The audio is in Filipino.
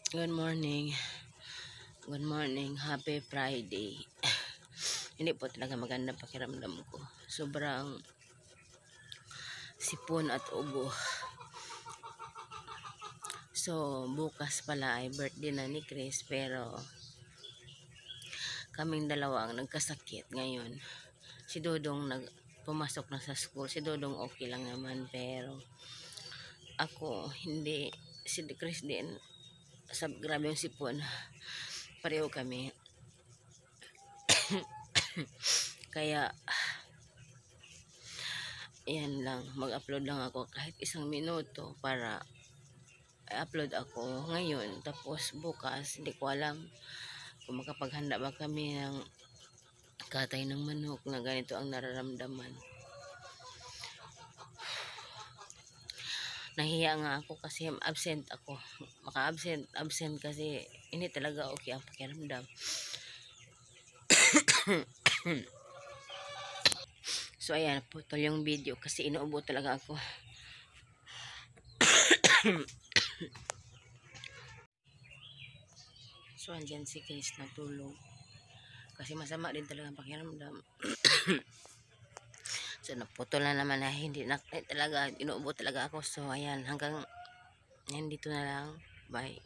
Good morning. Good morning. Happy Friday. Hindi po talaga maganda pakiramdam ko. Sobrang sipon at ubo. So, bukas pala ay birthday na ni Chris, pero kaming dalawa ang nagkasakit ngayon. Si Dodong pumasok na sa school. Si Dodong okay lang naman, pero ako hindi. Si Chris din. Grabe yung sipon. Pareho kami. Kaya yan lang, mag-upload lang ako kahit 1 minuto para i-upload ako ngayon. Tapos bukas, hindi ko alam kung makapaghanda ba kami ng katay ng manok na ganito ang nararamdaman. Nahiya nga ako kasi absent ako. Absent kasi hindi talaga okay ang pakiramdam. So ayan, putol yung video kasi inuubo talaga ako. So andyan si Chris natulog. Kasi masama din talaga ang pakiramdam. So naputol na naman na hindi na talaga, inuubo talaga ako. So ayan, hanggang dito na lang. Bye.